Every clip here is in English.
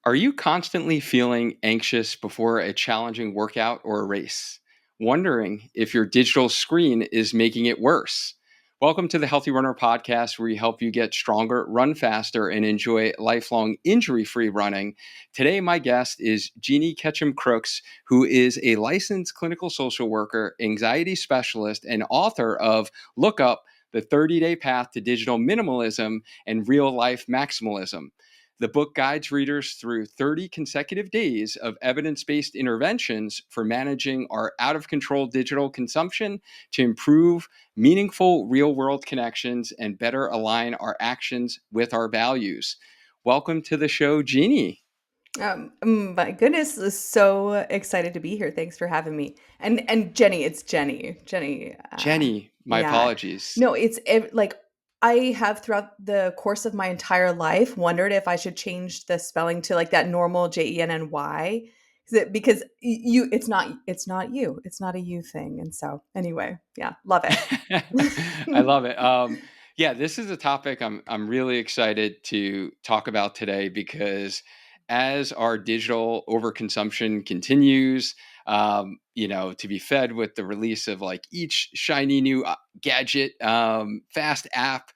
Are you constantly feeling anxious before a challenging workout or a race? Wondering if your digital screen is making it worse? Welcome to the Healthy Runner podcast, where we help you get stronger, run faster, and enjoy lifelong injury free running. Today, my guest is Jennie Ketcham Crooks, who is a licensed clinical social worker, anxiety specialist, and author of Look Up, the 30-Day Path to Digital Minimalism and Real Life Maximalism. The book guides readers through 30 consecutive days of evidence based interventions for managing our out of control digital consumption to improve meaningful real world connections and better align our actions with our values. Welcome to the show, Jennie. My goodness, is so excited to be here. Thanks for having me. And Jenny, it's Jenny. Jenny. Jennie, my Yeah. apologies. No, like I have throughout the course of my entire life wondered if I should change the spelling to like that normal Jenny. Because you it's not you. It's not a you thing. And so anyway, yeah, love it. I love it. Yeah, this is a topic I'm really excited to talk about today because as our digital overconsumption continues, to be fed with the release of like each shiny new gadget, fast app,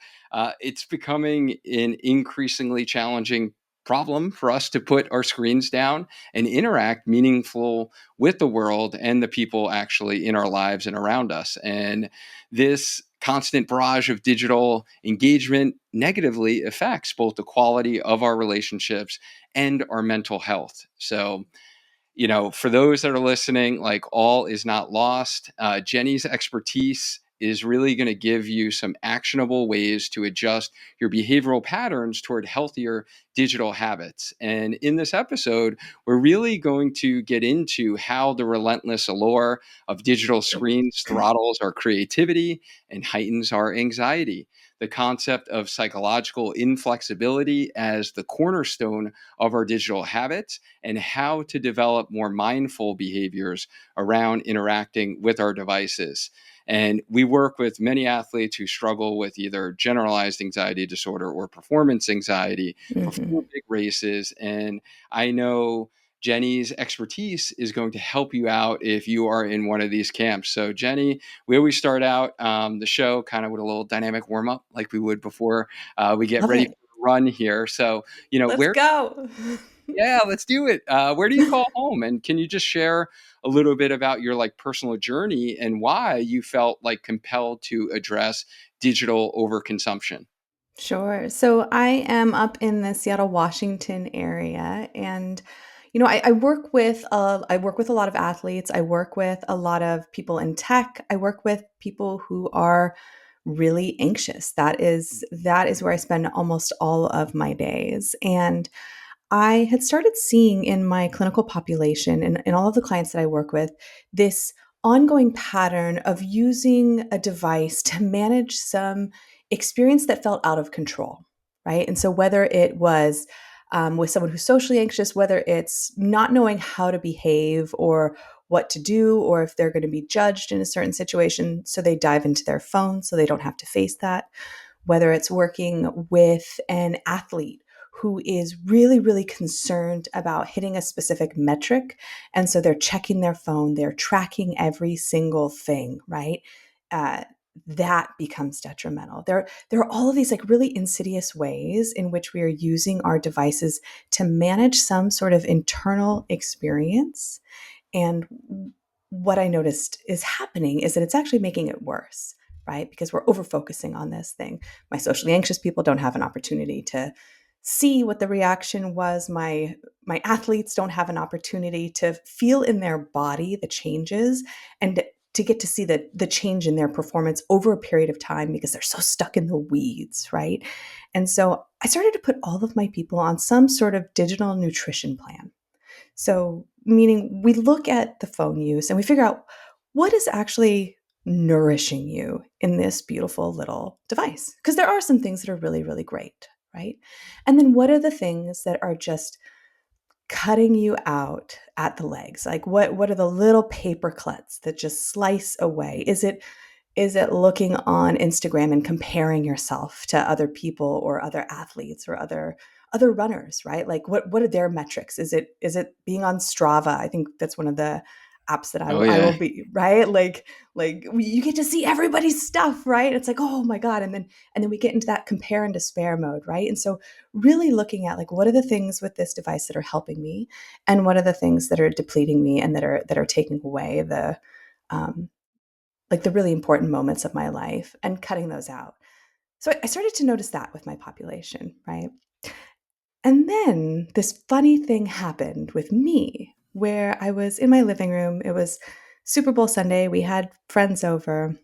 it's becoming an increasingly challenging problem for us to put our screens down and interact meaningful with the world and the people actually in our lives and around us. And this constant barrage of digital engagement negatively affects both the quality of our relationships and our mental health. So, for those that are listening, like all is not lost. Jennie's expertise is really going to give you some actionable ways to adjust your behavioral patterns toward healthier digital habits. And in this episode, we're really going to get into how the relentless allure of digital screens throttles our creativity and heightens our anxiety. The concept of psychological inflexibility as the cornerstone of our digital habits, and how to develop more mindful behaviors around interacting with our devices. And we work with many athletes who struggle with either generalized anxiety disorder or performance anxiety before Mhm. big races. And I know Jennie's expertise is going to help you out if you are in one of these camps. So, Jennie, we always start out the show kind of with a little dynamic warm up, like we would before we get Love ready for it. the run here. So, Let's where go. yeah, let's do it. Where do you call home? And can you just share a little bit about your like personal journey and why you felt like compelled to address digital overconsumption? Sure. So I am up in the Seattle, Washington area, and I work with a lot of athletes. I work with a lot of people in tech. I work with people who are really anxious. That is where I spend almost all of my days. And I had started seeing in my clinical population and all of the clients that I work with this ongoing pattern of using a device to manage some experience that felt out of control, right? And so, whether it was with someone who's socially anxious, whether it's not knowing how to behave or what to do, or if they're going to be judged in a certain situation, so they dive into their phone so they don't have to face that, whether it's working with an athlete who is really, really concerned about hitting a specific metric. And so they're checking their phone, they're tracking every single thing, right? Uh, that becomes detrimental. There are all of these like really insidious ways in which we are using our devices to manage some sort of internal experience. And what I noticed is happening is that it's actually making it worse, right? Because we're over focusing on this thing. My socially anxious people don't have an opportunity to see what the reaction was. My athletes don't have an opportunity to feel in their body the changes and to get to see the change in their performance over a period of time because they're so stuck in the weeds, right? And so I started to put all of my people on some sort of digital nutrition plan. So, meaning we look at the phone use and we figure out what is actually nourishing you in this beautiful little device. Because there are some things that are really, really great, right? And then what are the things that are just cutting you out at the legs? Like what are the little paper cuts that just slice away? Is it looking on Instagram and comparing yourself to other people or other athletes or other other runners, right? Like what are their metrics? Is it being on Strava? I think that's one of the apps that Oh I will yeah. be, right? Like you get to see everybody's stuff, right? It's like, oh my God. And then we get into that compare and despair mode, right? And so really looking at like what are the things with this device that are helping me, and what are the things that are depleting me and that are taking away the um, like the really important moments of my life, and cutting those out. So I started to notice that with my population, right? And then this funny thing happened with me where I was in my living room. It was Super Bowl Sunday. We had friends over,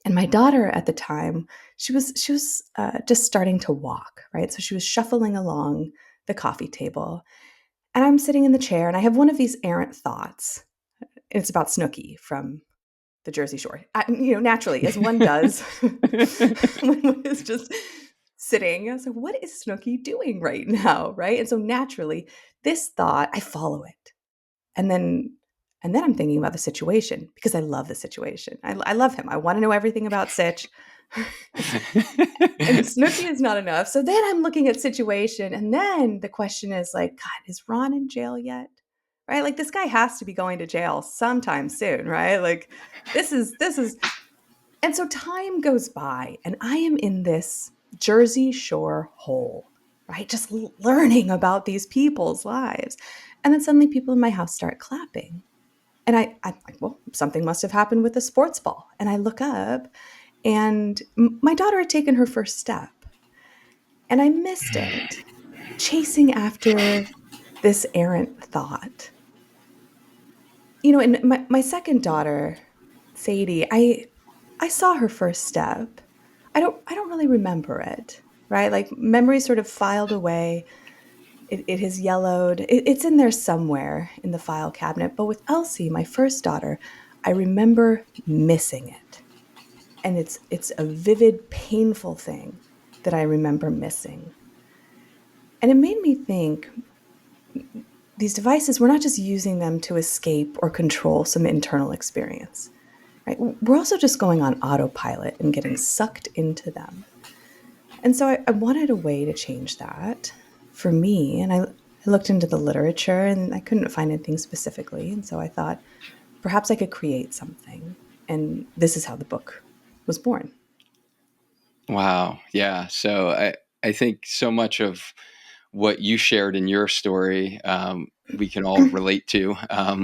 and my daughter at the time, she was just starting to walk, right? So she was shuffling along the coffee table, and I'm sitting in the chair, and I have one of these errant thoughts. It's about Snooki from the Jersey Shore. Naturally, as one does, when one is just sitting. I was like, what is Snooki doing right now? Right. And so naturally, this thought, I follow it. And then I'm thinking about the situation because I love the situation. I love him. I want to know everything about Sitch. And Snooki is not enough. So then I'm looking at situation. And then the question is like, God, is Ron in jail yet? Right? Like this guy has to be going to jail sometime soon, right? Like this is and so time goes by, and I am in this Jersey Shore hole, right? Just learning about these people's lives. And then suddenly people in my house start clapping. And I'm like, well, something must have happened with the sports ball. And I look up, and my daughter had taken her first step, and I missed it, chasing after this errant thought. And my second daughter, Sadie, I saw her first step. I don't really remember it, right? Like memory sort of filed away. It has yellowed. It's in there somewhere in the file cabinet. But with Elsie, my first daughter, I remember missing it. And it's a vivid, painful thing that I remember missing. And it made me think these devices, we're not just using them to escape or control some internal experience, right? We're also just going on autopilot and getting sucked into them. And so I wanted a way to change that for me. And I looked into the literature and I couldn't find anything specifically. And so I thought perhaps I could create something. And this is how the book was born. Wow. Yeah. So I think so much of what you shared in your story, we can all relate to,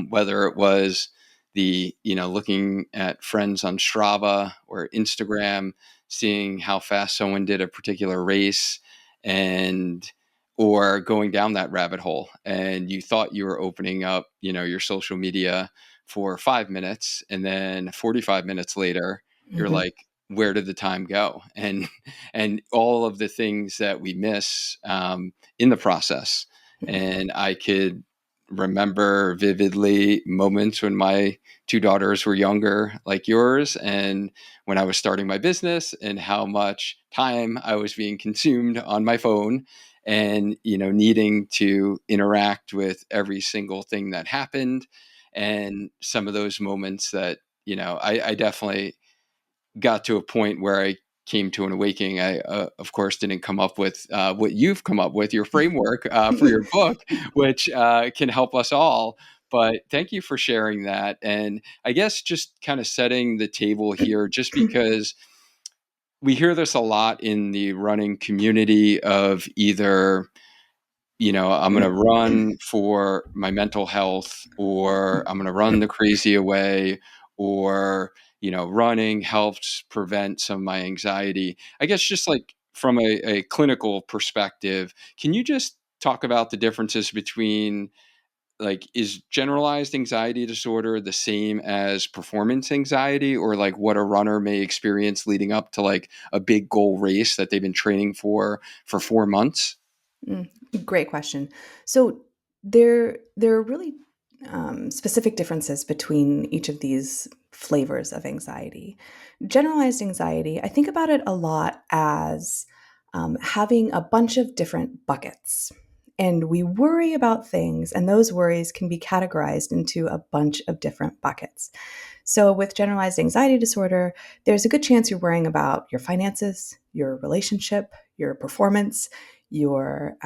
whether it was looking at friends on Strava or Instagram, seeing how fast someone did a particular race, and or going down that rabbit hole, and you thought you were opening up, your social media for 5 minutes, and then 45 minutes later, you're Mhm. like, where did the time go? And all of the things that we miss, in the process. And I could remember vividly moments when my two daughters were younger, like yours, and when I was starting my business, and how much time I was being consumed on my phone, and needing to interact with every single thing that happened. And some of those moments that I definitely got to a point where I came to an awakening. I, of course, didn't come up with what you've come up with, your framework for your book, which can help us all. But thank you for sharing that. And I guess just kind of setting the table here, just because we hear this a lot in the running community of either, I'm going to run for my mental health, or I'm going to run the crazy away, or, running helps prevent some of my anxiety. I guess just like from a clinical perspective, can you just talk about the differences between, like, is generalized anxiety disorder the same as performance anxiety, or like what a runner may experience leading up to like a big goal race that they've been training for 4 months? Mm, great question. So there are really specific differences between each of these flavors of anxiety. Generalized anxiety, I think about it a lot as having a bunch of different buckets. And we worry about things, and those worries can be categorized into a bunch of different buckets. So, with generalized anxiety disorder, there's a good chance you're worrying about your finances, your relationship, your performance, your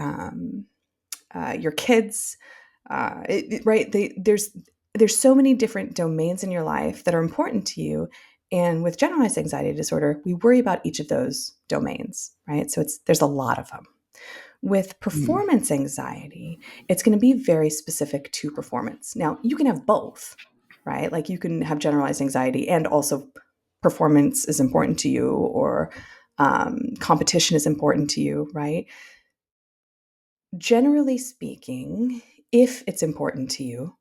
kids, right? There's so many different domains in your life that are important to you. And with generalized anxiety disorder, we worry about each of those domains, right? So there's a lot of them. With Mm. performance anxiety, it's going to be very specific to performance. Now, you can have both, right? Like you can have generalized anxiety and also performance is important to you, or competition is important to you, right? Generally speaking, if it's important to you,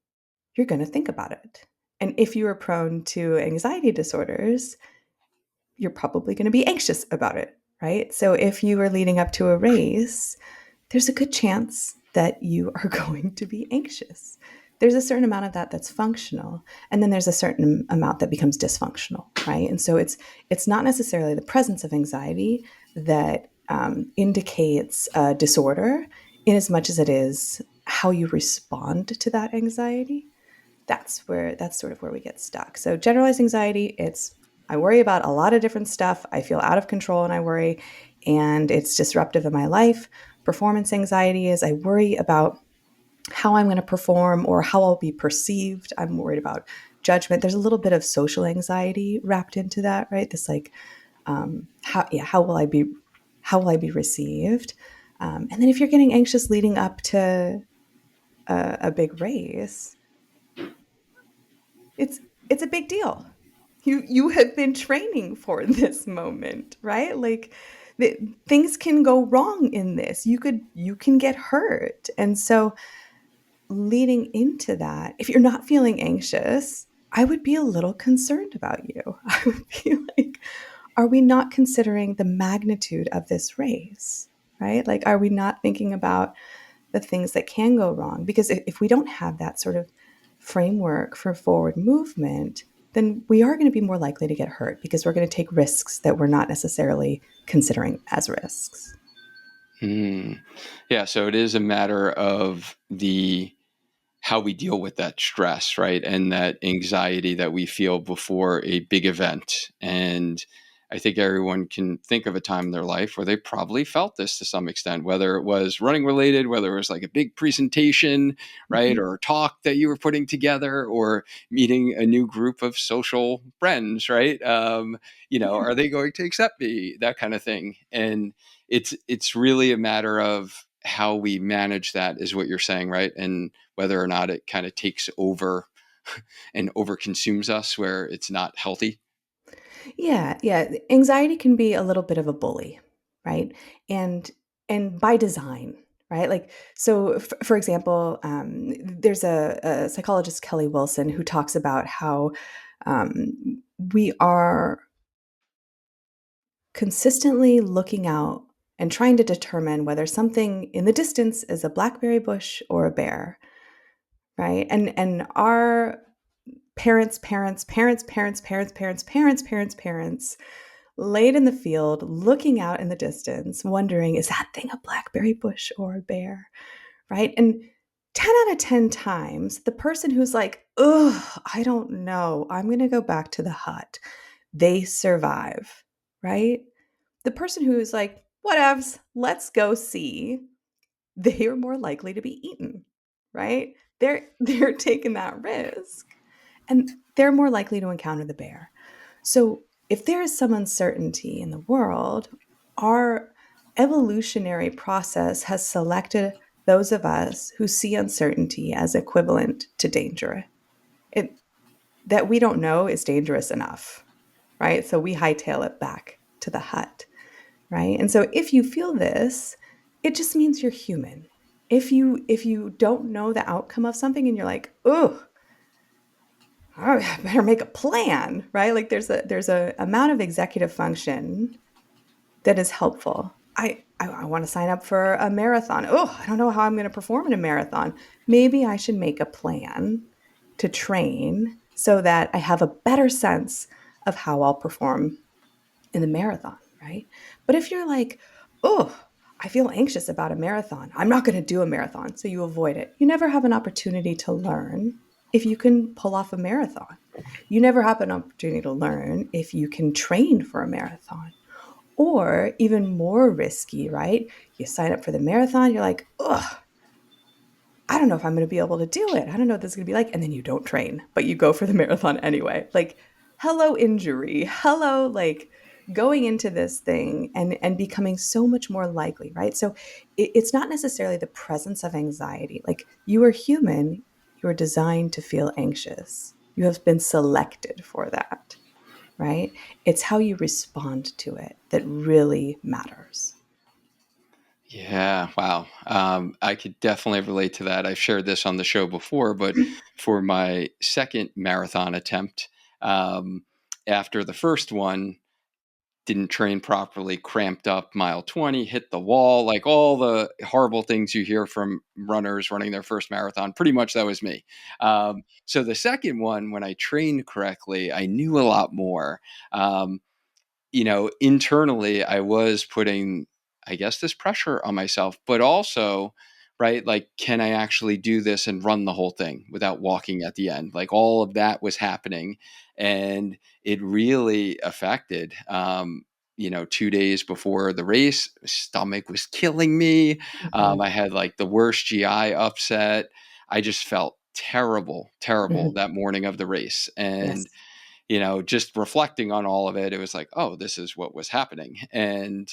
you're going to think about it. And if you are prone to anxiety disorders, you're probably going to be anxious about it, right? So if you are leading up to a race, there's a good chance that you are going to be anxious. There's a certain amount of that that's functional, and then there's a certain amount that becomes dysfunctional, right? And so it's not necessarily the presence of anxiety that indicates a disorder, in as much as it is how you respond to that anxiety. That's sort of where we get stuck. So generalized anxiety, it's I worry about a lot of different stuff. I feel out of control and I worry, and it's disruptive in my life. Performance anxiety is I worry about how I'm going to perform or how I'll be perceived. I'm worried about judgment. There's a little bit of social anxiety wrapped into that, right? This like how will I be received? And then if you're getting anxious leading up to a big race, it's it's a big deal. You have been training for this moment, right? Like things can go wrong in this. You can get hurt. And so leading into that, if you're not feeling anxious, I would be a little concerned about you. I would be like, are we not considering the magnitude of this race? Right? Like, are we not thinking about the things that can go wrong? Because if we don't have that sort of framework for forward movement, then we are going to be more likely to get hurt because we're going to take risks that we're not necessarily considering as risks. Mm. Yeah, so it is a matter of the how we deal with that stress, right? And that anxiety that we feel before a big event. And I think everyone can think of a time in their life where they probably felt this to some extent, whether it was running related, whether it was like a big presentation, right? Mhm. Or a talk that you were putting together, or meeting a new group of social friends, right? Yeah. Are they going to accept me? That kind of thing. And it's really a matter of how we manage that, is what you're saying, right? And whether or not it kind of takes over and overconsumes us where it's not healthy. Yeah, yeah. Anxiety can be a little bit of a bully, right? And and by design, right? Like so, for example, there's a psychologist, Kelly Wilson, who talks about how we are consistently looking out and trying to determine whether something in the distance is a blackberry bush or a bear, right? And our parents laid in the field, looking out in the distance, wondering, is that thing a blackberry bush or a bear? Right? And 10 out of 10 times, the person who's like, ugh, I don't know, I'm going to go back to the hut, they survive, right? The person who's like, whatevs, let's go see, they are more likely to be eaten, right? They're taking that risk and they're more likely to encounter the bear. So, if there is some uncertainty in the world, our evolutionary process has selected those of us who see uncertainty as equivalent to danger. It, that we don't know is dangerous enough, right? So we hightail it back to the hut, right? And so if you feel this, it just means you're human. If you don't know the outcome of something and you're like, oh, I better make a plan, right? Like there's a amount of executive function that is helpful. I want to sign up for a marathon. Oh, I don't know how I'm going to perform in a marathon. Maybe I should make a plan to train so that I have a better sense of how I'll perform in the marathon, right? But if you're like, oh, I feel anxious about a marathon, I'm not going to do a marathon. So you avoid it. You never have an opportunity to learn if you can pull off a marathon. You never have an opportunity to learn if you can train for a marathon. Or even more risky, right? You sign up for the marathon, you're like, ugh, I don't know if I'm going to be able to do it. I don't know what this is going to be like. And then you don't train, but you go for the marathon anyway. Like, hello, injury. Hello, like going into this thing and becoming so much more likely, right? So it's not necessarily the presence of anxiety. Like, you are human, you are designed to feel anxious. You have been selected for that, right? It's how you respond to it that really matters. Yeah, wow. I could definitely relate to that. I've shared this on the show before, but for my second marathon attempt, um, after the first one, didn't train properly, cramped up mile 20, hit the wall, like all the horrible things you hear from runners running their first marathon. Pretty much that was me. So the second one, when I trained correctly, I knew a lot more. Um, internally, I was putting, I guess, this pressure on myself, but also, right, like, can I actually do this and run the whole thing without walking at the end? Like, all of that was happening. And it really affected, 2 days before the race, stomach was killing me. Mhm. I had like the worst GI upset. I just felt terrible, terrible Mhm. that morning of the race. And Yes. just reflecting on all of it, it was like, oh, this is what was happening. And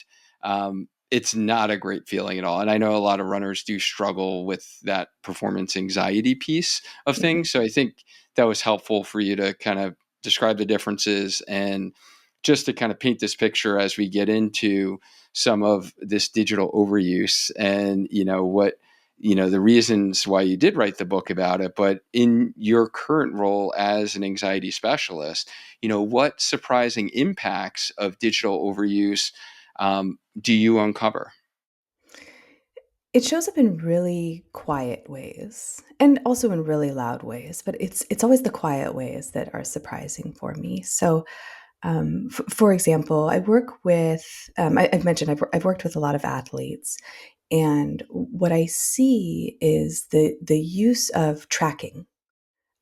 it's not a great feeling at all. And I know a lot of runners do struggle with that performance anxiety piece of Mhm. things. So I think that was helpful for you to kind of describe the differences and just to kind of paint this picture as we get into some of this digital overuse and, the reasons why you did write the book about it. But in your current role as an anxiety specialist, what surprising impacts of digital overuse do you uncover? It shows up in really quiet ways and also in really loud ways, but it's always the quiet ways that are surprising for me. So, for example, I work with I've mentioned I've worked with a lot of athletes, and what I see is the use of tracking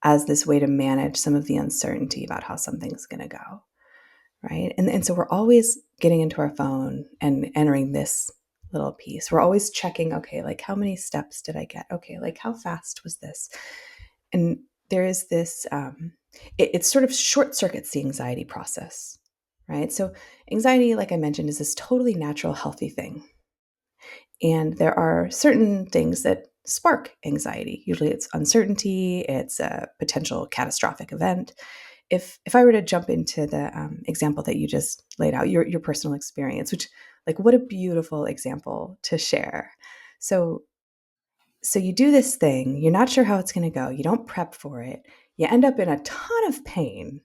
as this way to manage some of the uncertainty about how something's going to go. Right? And so we're always getting into our phone and entering this little piece. We're always checking, okay, like how many steps did I get? Okay, like how fast was this? And there is this, it sort of short circuits the anxiety process, right? So anxiety, like I mentioned, is this totally natural, healthy thing. And there are certain things that spark anxiety. Usually it's uncertainty, it's a potential catastrophic event. If I were to jump into the example that you just laid out, your personal experience, which, like, what a beautiful example to share. So so you do this thing, you're not sure how it's going to go, you don't prep for it, you end up in a ton of pain,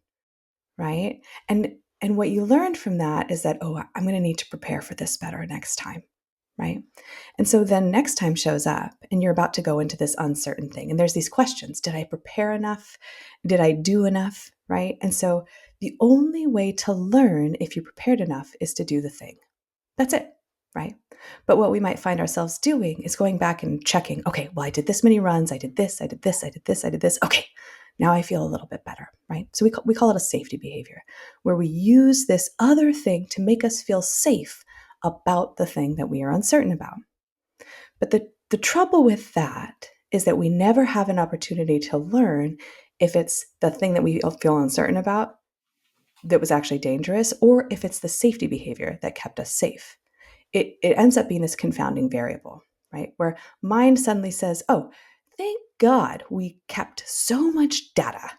right? And what you learned from that is that, oh, I'm going to need to prepare for this better next time, right? And so then next time shows up and you're about to go into this uncertain thing. And there's these questions. Did I prepare enough? Did I do enough? Right? And so the only way to learn if you prepared enough is to do the thing. That's it. Right? But what we might find ourselves doing is going back and checking, okay, well, I did this many runs, I did this, I did this, I did this, I did this. Okay, now I feel a little bit better, right? So we call it a safety behavior, where we use this other thing to make us feel safe about the thing that we are uncertain about. But the trouble with that is that we never have an opportunity to learn if it's the thing that we feel uncertain about that was actually dangerous, or if it's the safety behavior that kept us safe. It ends up being this confounding variable, right? Where mind suddenly says, oh, thank God we kept so much data.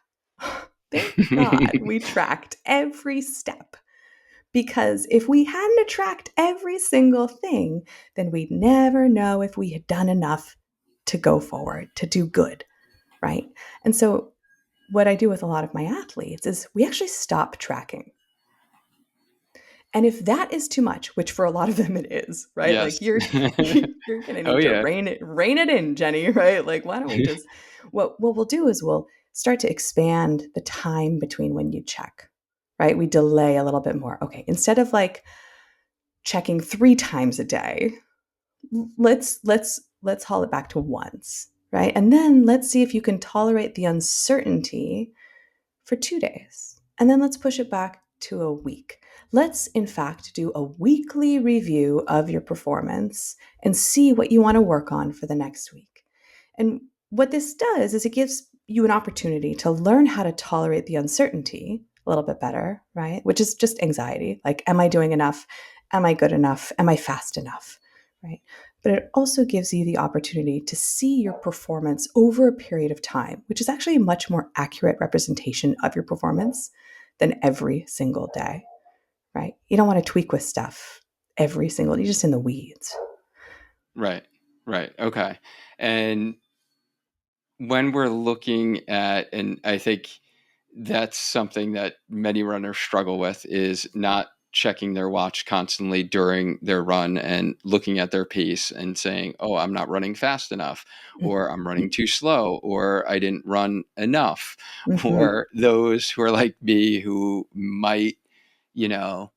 Thank God we tracked every step. Because if we hadn't tracked every single thing, then we'd never know if we had done enough to go forward, to do good, right? And so, what I do with a lot of my athletes is we actually stop tracking. And if that is too much, which for a lot of them it is, right? Yes. Like you're gonna Oh, need to yeah. rein it in, Jennie, right? Like, why don't we just what we'll do is we'll start to expand the time between when you check, right? We delay a little bit more. Okay, instead of like checking 3 times a day, let's haul it back to once, right? And then let's see if you can tolerate the uncertainty for 2 days. And then let's push it back to a week. Let's, in fact, do a weekly review of your performance and see what you want to work on for the next week. And what this does is it gives you an opportunity to learn how to tolerate the uncertainty a little bit better, right? Which is just anxiety. Like, am I doing enough? Am I good enough? Am I fast enough? Right? But it also gives you the opportunity to see your performance over a period of time, which is actually a much more accurate representation of your performance than every single day, right? You don't want to tweak with stuff every single, you're just in the weeds. Right. Right. Okay. And when we're looking at, and I think that's something that many runners struggle with, is not checking their watch constantly during their run and looking at their pace and saying, oh, I'm not running fast enough, or I'm running too slow, or I didn't run enough. Mm-hmm. Or those who are like me, who might, you know,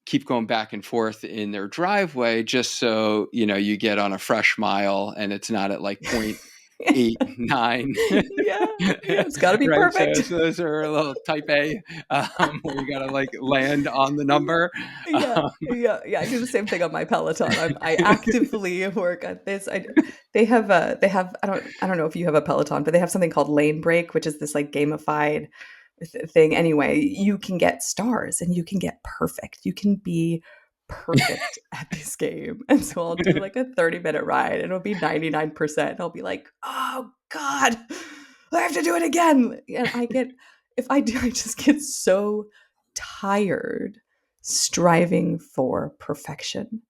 keep going back and forth in their driveway just so, you get on a fresh mile and it's not at like point 8, 9. Yeah, yeah, it's got to be Right. So, perfect. so those are a little type A, where you got to like land on the number. Yeah, Um, yeah, yeah. I do the same thing on my Peloton. I actively work at this. They have I don't know if you have a Peloton, but they have something called Lane Break, which is this like gamified thing. Anyway, you can get stars and you can get perfect. You can be perfect at this game. And so I'll do like a 30-minute ride and it'll be 99%. I'll be like, "Oh God, I have to do it again." And I get if I do I just get so tired striving for perfection,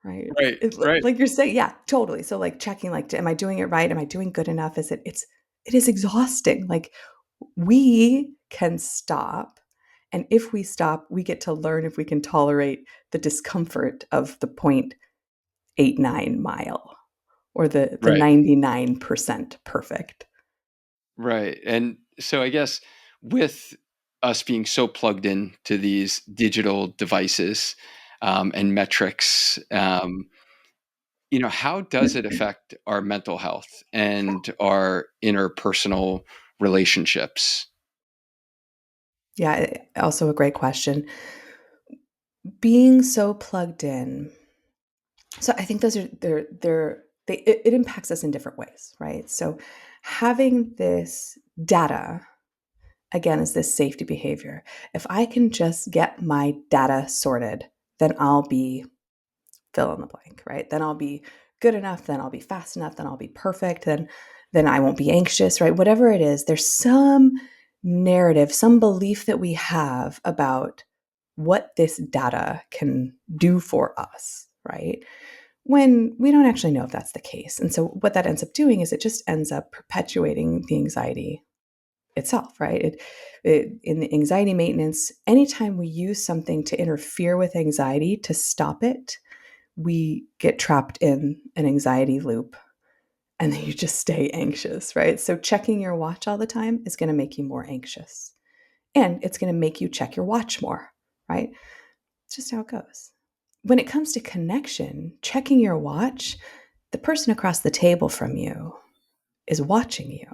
right? right. Right. Like you're saying, yeah, totally. So like checking, like, am I doing it right? Am I doing good enough? It is exhausting. Like we can stop. And if we stop, we get to learn if we can tolerate the discomfort of the 0.89 mile or the Right. 99% perfect. Right. And so I guess with us being so plugged in to these digital devices, and metrics, how does it affect our mental health and our interpersonal relationships? Yeah, also a great question. Being so plugged in. So I think those are it impacts us in different ways, right? So having this data again is this safety behavior. If I can just get my data sorted, then I'll be fill in the blank, right? Then I'll be good enough, then I'll be fast enough, then I'll be perfect, then I won't be anxious, right? Whatever it is, there's some narrative, some belief that we have about what this data can do for us, right? When we don't actually know if that's the case. And so what that ends up doing is it just ends up perpetuating the anxiety itself, right? In the anxiety maintenance, anytime we use something to interfere with anxiety to stop it, we get trapped in an anxiety loop and then you just stay anxious, right? So checking your watch all the time is going to make you more anxious and it's going to make you check your watch more, right? It's just how it goes. When it comes to connection, checking your watch, the person across the table from you is watching you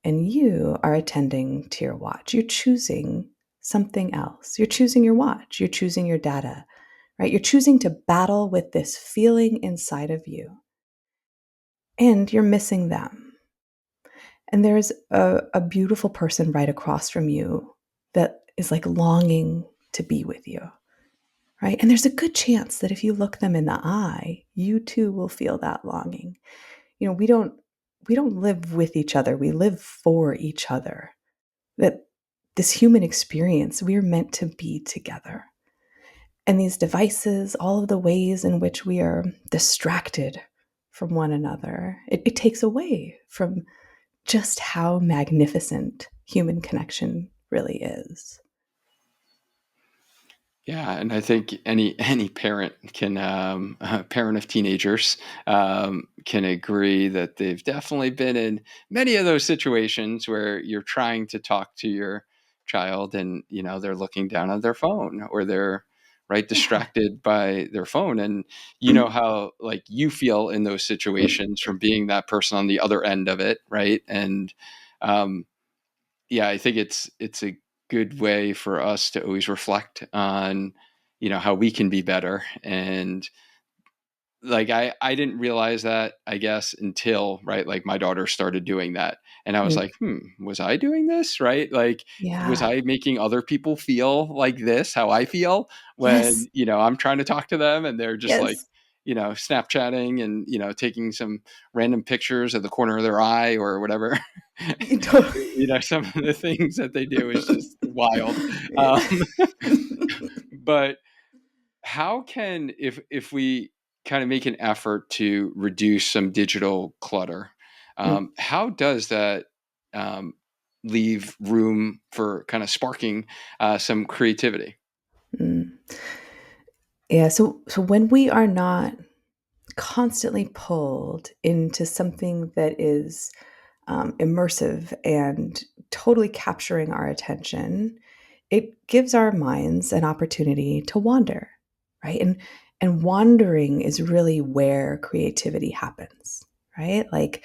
and you are attending to your watch. You're choosing something else. You're choosing your watch. You're choosing your data, right? You're choosing to battle with this feeling inside of you and you're missing them. And there's a beautiful person right across from you that is like longing to be with you, right? And there's a good chance that if you look them in the eye, you too will feel that longing. We don't live with each other. We live for each other. That this human experience, we're meant to be together. And these devices, all of the ways in which we are distracted from one another, it takes away from just how magnificent human connection really is. Yeah, and I think any parent can, parent of teenagers, can agree that they've definitely been in many of those situations where you're trying to talk to your child, and they're looking down at their phone, or they're right Yeah. distracted by their phone, and you know how like you feel in those situations from being that person on the other end of it, right? And um, yeah, I think it's a good way for us to always reflect on, how we can be better. And like I didn't realize that, I guess, until, right, like my daughter started doing that, and I was Mm. like, was I doing this right? Like, was Yeah. I making other people feel like this, how I feel when, Yes. I'm trying to talk to them and they're just like, Yes. Snapchatting and, taking some random pictures of the corner of their eye or whatever. You don't- Some of the things that they do is just wild. um but how can, if we kind of make an effort to reduce some digital clutter, Mm, how does that um, leave room for kind of sparking some creativity? mm. Yeah, so when we are not constantly pulled into something that is immersive and totally capturing our attention, it gives our minds an opportunity to wander, right? And wandering is really where creativity happens, right? Like,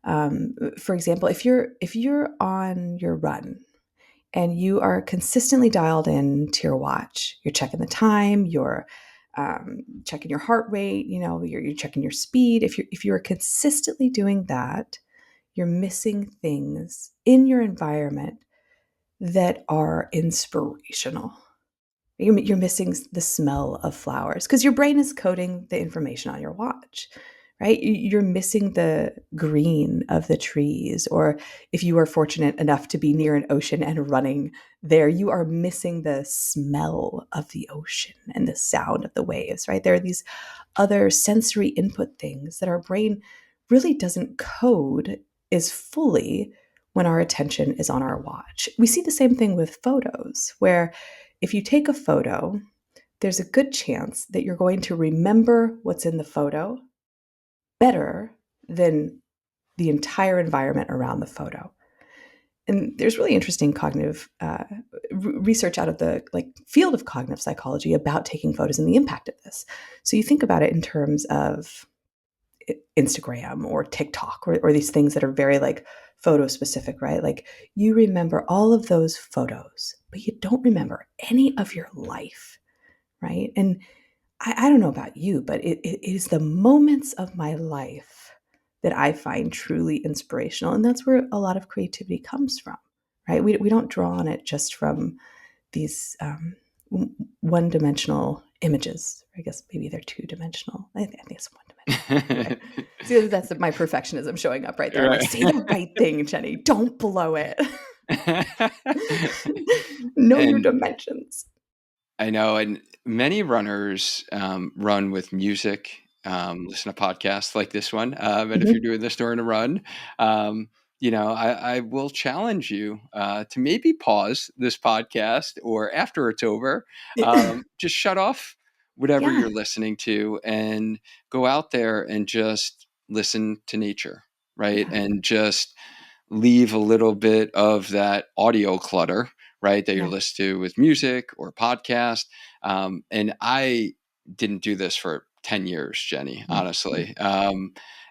for example, if you're on your run and you are consistently dialed in to your watch, you're checking the time, you're checking your heart rate, you're checking your speed. If you're consistently doing that, you're missing things in your environment that are inspirational. You're missing the smell of flowers because your brain is coding the information on your watch, right? You're missing the green of the trees. Or if you are fortunate enough to be near an ocean and running there, you are missing the smell of the ocean and the sound of the waves, right? There are these other sensory input things that our brain really doesn't code as fully when our attention is on our watch. We see the same thing with photos, where if you take a photo, there's a good chance that you're going to remember what's in the photo better than the entire environment around the photo. And there's really interesting cognitive research out of the field of cognitive psychology about taking photos and the impact of this. So you think about it in terms of Instagram or TikTok, or these things that are very photo specific, right? Like, you remember all of those photos, but you don't remember any of your life, right? And I don't know about you, but it is the moments of my life that I find truly inspirational. And that's where a lot of creativity comes from, right? We don't draw on it just from these one dimensional images. I guess maybe they're two dimensional. I think it's one dimensional. Anyway, see, that's my perfectionism showing up right there. I'm like, say the Right. right thing, Jenny. Don't blow it. Know your And dimensions. I know, and many runners run with music, listen to podcasts like this one. And if you're Mhm. doing this during a run, um, I will challenge you to maybe pause this podcast, or after it's over, just shut off whatever Yeah. you're listening to and go out there and just listen to nature, right? Yeah. And just leave a little bit of that audio clutter, right, that you're Yeah. listening to with music or podcast. And I didn't do this for 10 years, Jenny, Mm, honestly. mm.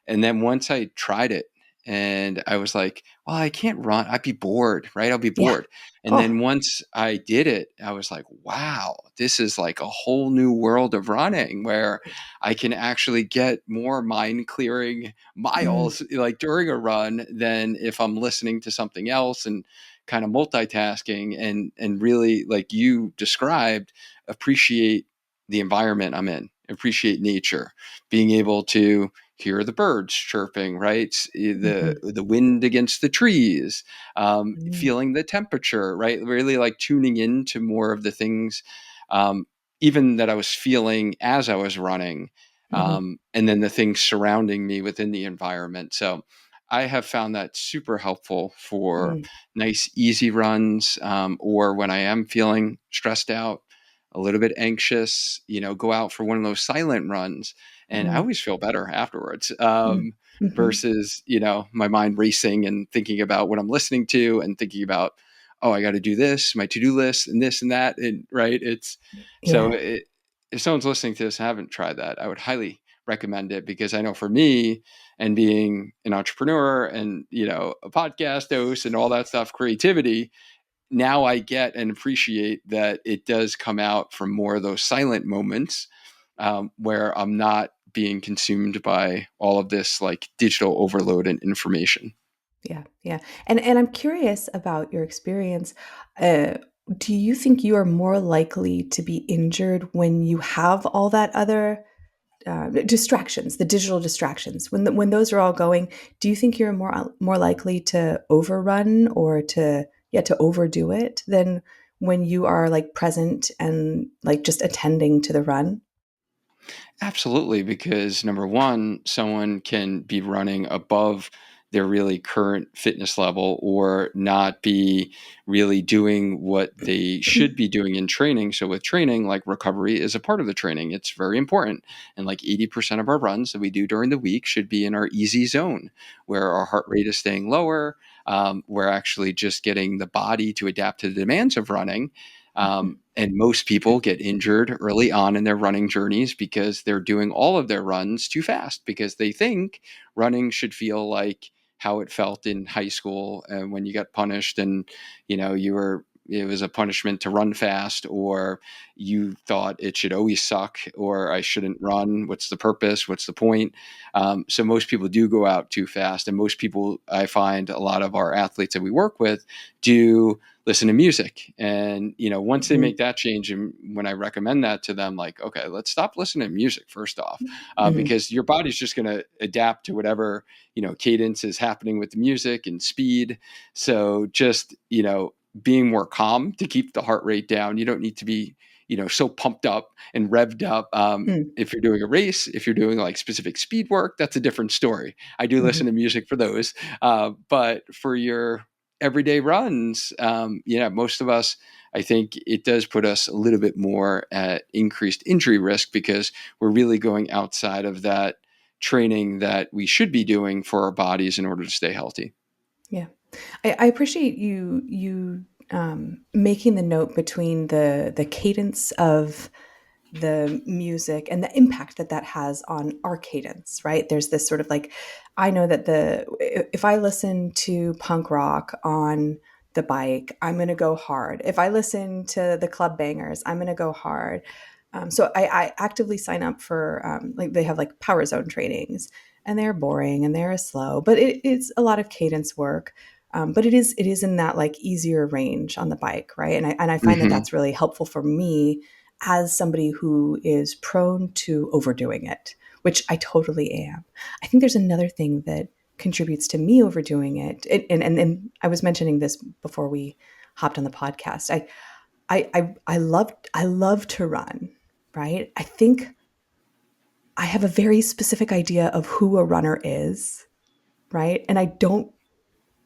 And then once I tried it, and I was like, well, I can't run. I'd be bored, right? I'll be Yeah. bored. And Oh. then once I did it, I was like, wow, this is like a whole new world of running where I can actually get more mind clearing Mm, miles like during a run than if I'm listening to something else and kind of multitasking, and really, like you described, appreciate the environment I'm in, appreciate nature, being able to hear the birds chirping, right? mhm, The wind against the trees, mm, feeling the temperature, right? Really like tuning into more of the things, um, even that I was feeling as I was running, mhm, and then the things surrounding me within the environment. So I have found that super helpful for mm, nice, easy runs, or when I am feeling stressed out, a little bit anxious, go out for one of those silent runs. And I mhm, always feel better afterwards, mm, mhm. versus, my mind racing and thinking about what I'm listening to and thinking about, oh, I got to do this, my to do list, and this and that. And right. So Yeah. if someone's listening to this and haven't tried that, I would highly recommend it, because I know for me, and being an entrepreneur and, a podcast host and all that stuff, creativity, now I get and appreciate that it does come out from more of those silent moments, where I'm not being consumed by all of this like digital overload and information. Yeah, yeah. And I'm curious about your experience. Uh, do you think you are more likely to be injured when you have all that other distractions, the digital distractions, when those are all going? Do you think you're more likely to overrun or to yeah to overdo it than when you are like present and like just attending to the run? Absolutely, because number one, someone can be running above their really current fitness level or not be really doing what they should be doing in training. So, with training, like recovery is a part of the training, it's very important. And like 80% of our runs that we do during the week should be in our easy zone where our heart rate is staying lower. We're actually just getting the body to adapt to the demands of running. And most people get injured early on in their running journeys because they're doing all of their runs too fast because they think running should feel like how it felt in high school and when you got punished and you were it was a punishment to run fast, or you thought it should always suck, or I shouldn't run. What's the purpose? What's the point? So most people do go out too fast, and most people, I find a lot of our athletes that we work with do listen to music. And once they Mhm, make that change, and when I recommend that to them, like, okay, let's stop listening to music first off, mhm, because your body's just going to adapt to whatever cadence is happening with the music and speed. So just being more calm to keep the heart rate down. You don't need to be so pumped up and revved up. mm, If you're doing a race, if you're doing like specific speed work, that's a different story. I do mhm. listen to music for those, but for your everyday runs, most of us, I think it does put us a little bit more at increased injury risk because we're really going outside of that training that we should be doing for our bodies in order to stay healthy. Yeah. I appreciate you making the note between the cadence of the music and the impact that that has on our cadence, right? There's this sort of like, I know that if I listen to punk rock on the bike, I'm going to go hard. If I listen to the club bangers, I'm going to go hard. So I actively sign up for like they have like power zone trainings, and they're boring and they're slow, but it's a lot of cadence work. But it is in that like easier range on the bike, right? And I find that Hmm. that's really helpful for me as somebody who is prone to overdoing it, which I totally am. I think there's another thing that contributes to me overdoing it. And I was mentioning this before we hopped on the podcast. I love to run, right? I think I have a very specific idea of who a runner is, right? And I don't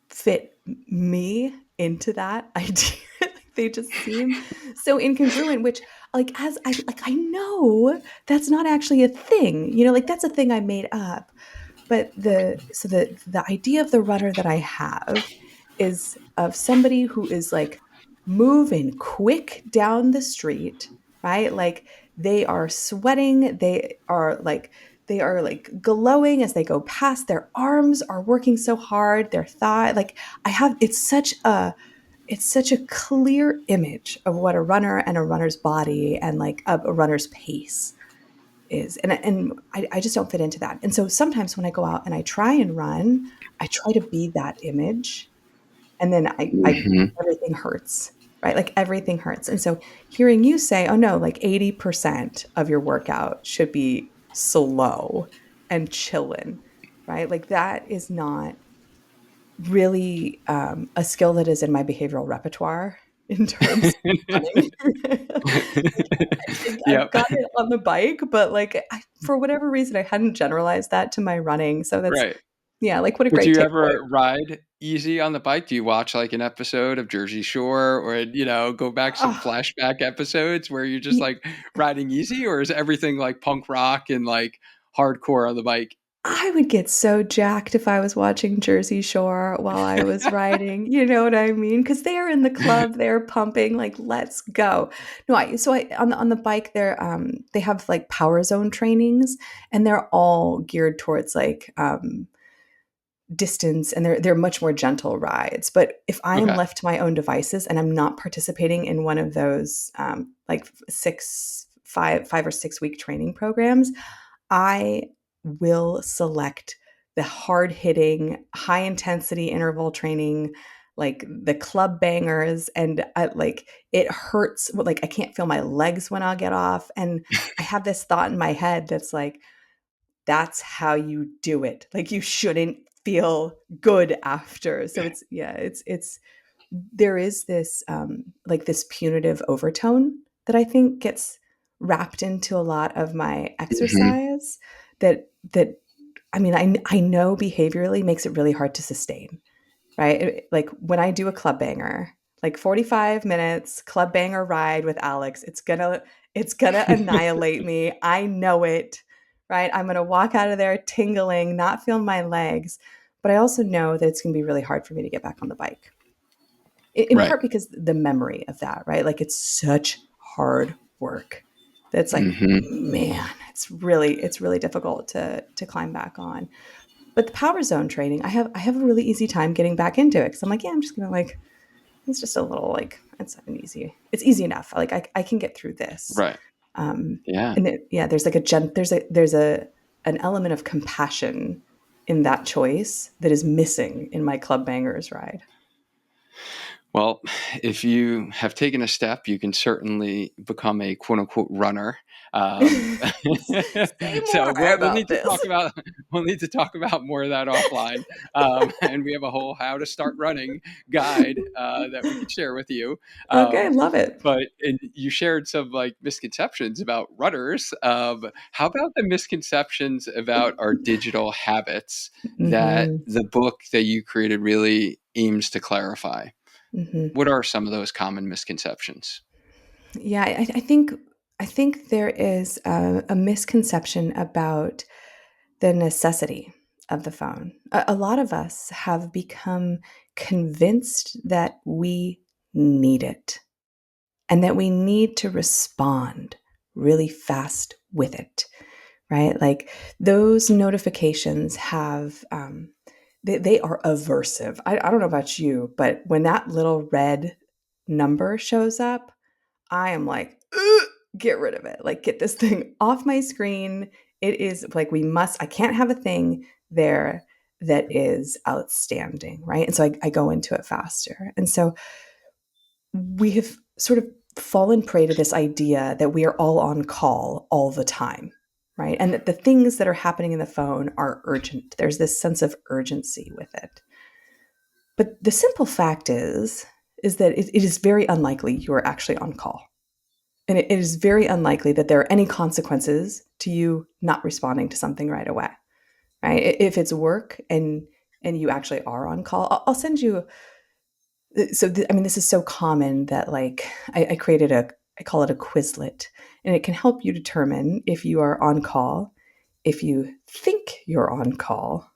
fit me into that idea. Like, they just seem so incongruent, which like as I know that's not actually a thing. Like that's a thing I made up. But the idea of the runner that I have is of somebody who is like moving quick down the street, right? Like they are sweating, they are like glowing as they go past. Their arms are working so hard, their thigh, like I have it's such a clear image of what a runner and a runner's body and like a runner's pace is. And I just don't fit into that. And so sometimes when I go out and I try and run, I try to be that image, and then I Hmm. everything hurts, right? Like everything hurts. And so hearing you say, oh no, like 80% of your workout should be slow and chillin', right? Like that is not really a skill that is in my behavioral repertoire in terms of running. Like, I think I've Yep. got it on the bike, but like for whatever reason, I hadn't generalized that to my running. So that's, Right. yeah, like what a But do great you takeaway. ever ride easy on the bike? Do you watch like an episode of Jersey Shore, or go back some Oh, flashback episodes where you're just like riding easy, or is everything like punk rock and like hardcore on the bike? I would get so jacked if I was watching Jersey Shore while I was riding, you know what I mean? Because they're in the club, they're pumping, like, "Let's go." No, I on the bike, they have, like, power zone trainings, and they're all geared towards, like, distance, and they're much more gentle rides. But if I am Okay. left to my own devices and I'm not participating in one of those like 5 or 6 week training programs, I will select the hard hitting, high intensity interval training, like the club bangers. And like it hurts. Like I can't feel my legs when I'll get off. And I have this thought in my head that's like, that's how you do it. Like you shouldn't feel good after. So it's, yeah, it's, there is this like this punitive overtone that I think gets wrapped into a lot of my Hmm. exercise that I mean I know behaviorally makes it really hard to sustain, right? Like when I do a club banger, like 45 minutes club banger ride with Alex, it's gonna annihilate me. I know it, right? I'm gonna walk out of there tingling, not feel my legs, but I also know that it's gonna be really hard for me to get back on the bike. In Right. part because the memory of that, right? Like it's such hard work. That's like, Hmm. man, it's really difficult to climb back on. But the power zone training, I have a really easy time getting back into it because I'm like, yeah, I'm just gonna like it's just a little like it's easy enough. Like I can get through this. Right. Um, Yeah. and yeah, there's a an element of compassion in that choice that is missing in my club bangers ride. Well, if you have taken a step, you can certainly become a quote unquote runner. Um, Say so more we'll about need to this. talk about more of that offline. And we have a whole how to start running guide that we could share with you. Okay, Um, love it. but and you shared some like misconceptions about runners. How about the misconceptions about our digital habits that Hmm. the book that you created really aims to clarify? Hmm. What are some of those common misconceptions? Yeah, I think there is a misconception about the necessity of the phone. A lot of us have become convinced that we need it and that we need to respond really fast with it, right? Like those notifications they are aversive. I don't know about you, but when that little red number shows up, I am like, "Ugh, get rid of it. Like, get this thing off my screen." It is like, I can't have a thing there that is outstanding, right? And so I go into it faster. And so we have sort of fallen prey to this idea that we are all on call all the time, right? And that the things that are happening in the phone are urgent. There's this sense of urgency with it. But the simple fact is that it is very unlikely you are actually on call. And it is very unlikely that there are any consequences to you not responding to something right away, right? If it's work and you actually are on call, I'll send you. I mean, this is so common that like I created I call it a Quizlet, and it can help you determine if you are on call, if you think you're on call,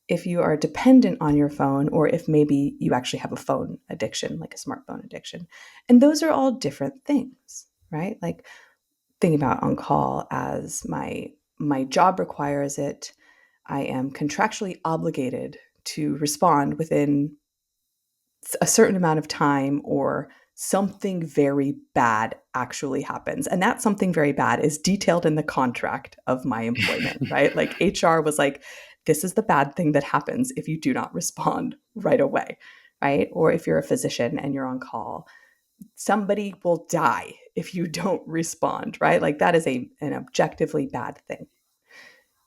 if you are dependent on your phone, or if maybe you actually have a phone addiction, like a smartphone addiction. And those are all different things, right? Like thinking about on call as my job requires it. I am contractually obligated to respond within a certain amount of time, or something very bad actually happens. And that something very bad is detailed in the contract of my employment, right? Like HR was like, this is the bad thing that happens if you do not respond right away, right? Or if you're a physician and you're on call, somebody will die if you don't respond, right? Like that is an objectively bad thing.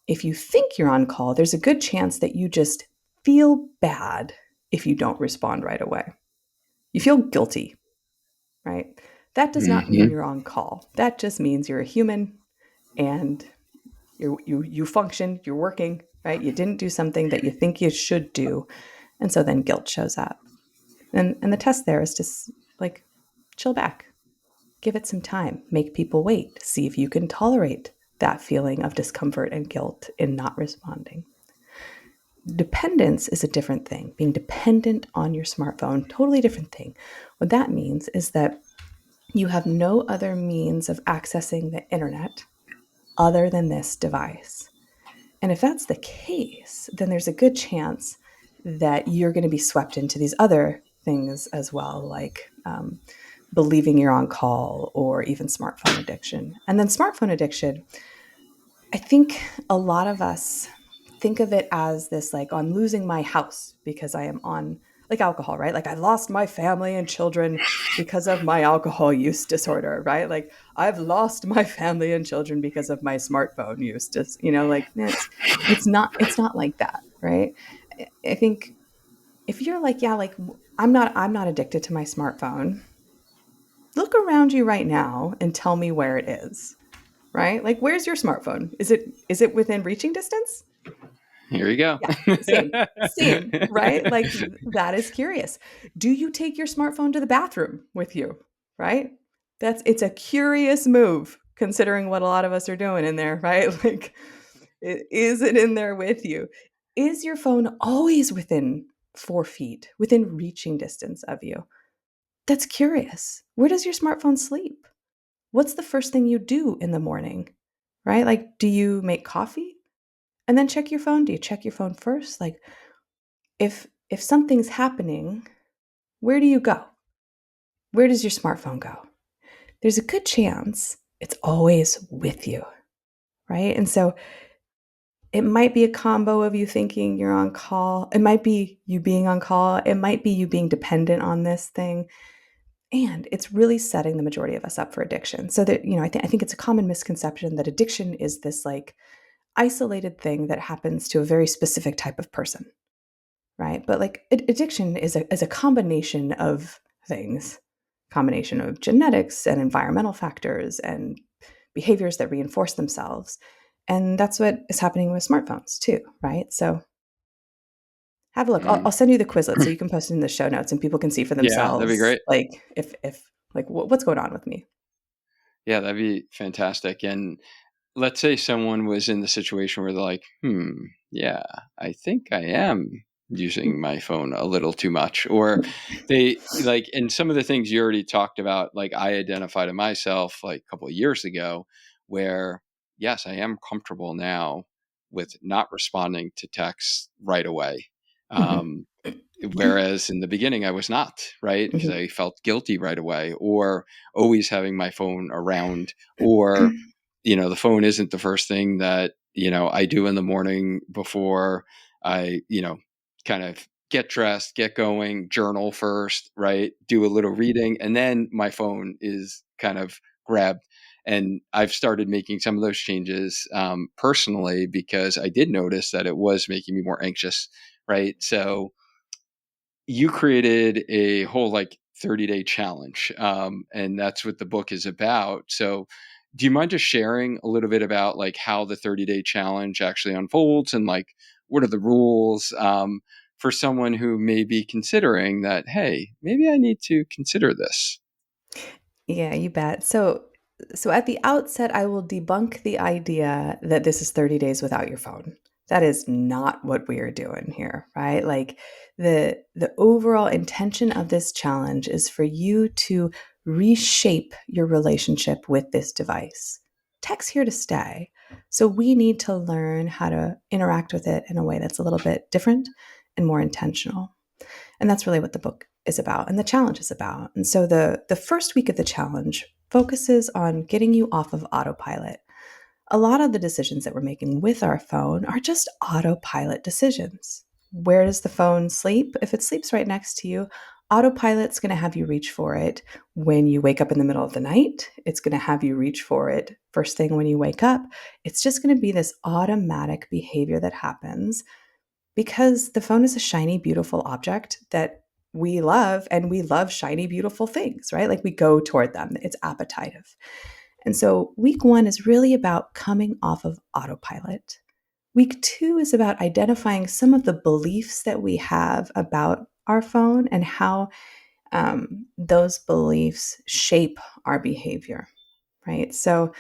If you think you're on call, there's a good chance that you just feel bad if you don't respond right away. You feel guilty, right? That does not mean Hmm. you're on call. That just means you're a human and you function, you're working, right? You didn't do something that you think you should do. And so then guilt shows up. And the test there is just like chill back. Give it some time. Make people wait. See if you can tolerate that feeling of discomfort and guilt in not responding. Dependence is a different thing. Being dependent on your smartphone, totally different thing. What that means is that you have no other means of accessing the internet other than this device. And if that's the case, then there's a good chance that you're going to be swept into these other things as well, like believing you're on call or even smartphone addiction. And then smartphone addiction, I think a lot of us think of it as this like, oh, I'm losing my house because I am on like alcohol, right? Like I lost my family and children because of my alcohol use disorder, right? Like I've lost my family and children because of my smartphone use. Just, like it's not like that, right? I think if you're like, yeah, like I'm not addicted to my smartphone, look around you right now and tell me where it is, right? Like where's your smartphone? Is it within reaching distance? Here you go. Yeah, same, right? Like that is curious. Do you take your smartphone to the bathroom with you, right? It's a curious move considering what a lot of us are doing in there, right? Like is it in there with you? Is your phone always within 4 feet, within reaching distance of you? That's curious. Where does your smartphone sleep? What's the first thing you do in the morning? Right? Like do you make coffee and then check your phone? Do you check your phone first? Like if something's happening, where do you go? Where does your smartphone go? There's a good chance it's always with you, right? And so it might be a combo of you thinking you're on call. It might be you being on call. It might be you being dependent on this thing. And it's really setting the majority of us up for addiction. So that, I think it's a common misconception that addiction is this like isolated thing that happens to a very specific type of person, right? But like addiction is a combination of things, combination of genetics and environmental factors and behaviors that reinforce themselves. And that's what is happening with smartphones too, right? So have a look. I'll Mm. send you the Quizlet so you can post it in the show notes and people can see for Yeah, that'd be themselves, great. like if like what's going on with me. Yeah, that'd be fantastic. And let's say someone was in the situation where they're like, yeah, I think I am using my phone a little too much. Or they like, and some of the things you already talked about, like I identified in myself like a couple of years ago, where yes, I am comfortable now with not responding to texts right away. Mhm. Um, Whereas in the beginning I was not, right? Because Mhm. I felt guilty right away, or always having my phone around, or the phone isn't the first thing that I do in the morning before I kind of get dressed, get going, journal first, right? Do a little reading, and then my phone is kind of grabbed. And I've started making some of those changes personally, because I did notice that it was making me more anxious, right? So you created a whole like 30-day challenge, and that's what the book is about. So do you mind just sharing a little bit about like how the 30-day challenge actually unfolds, and like what are the rules, for someone who may be considering that, hey, maybe I need to consider this? Yeah, you bet. So at the outset, I will debunk the idea that this is 30 days without your phone. That is not what we are doing here, right? Like the overall intention of this challenge is for you to reshape your relationship with this device. Tech's here to stay. So we need to learn how to interact with it in a way that's a little bit different and more intentional. And that's really what the book is about and the challenge is about. And so the first week of the challenge focuses on getting you off of autopilot. A lot of the decisions that we're making with our phone are just autopilot decisions. Where does the phone sleep? If it sleeps right next to you, autopilot's going to have you reach for it when you wake up in the middle of the night. It's going to have you reach for it first thing when you wake up. It's just going to be this automatic behavior that happens because the phone is a shiny, beautiful object that we love, and we love shiny, beautiful things, right? Like we go toward them, it's appetitive. And so week one is really about coming off of autopilot. Week two is about identifying some of the beliefs that we have about our phone and how those beliefs shape our behavior, right? So,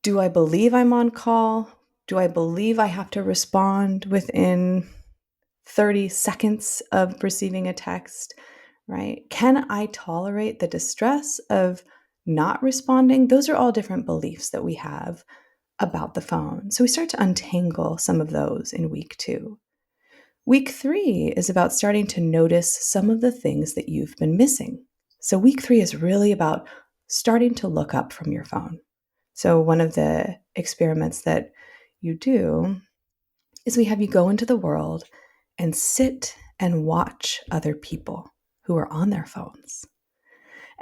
do I believe I'm on call? Do I believe I have to respond within 30 seconds of receiving a text, right? Can I tolerate the distress of not responding? Those are all different beliefs that we have about the phone. So we start to untangle some of those in week two. Week 3 is about starting to notice some of the things that you've been missing. So, week 3 is really about starting to look up from your phone. So, one of the experiments that you do is we have you go into the world and sit and watch other people who are on their phones.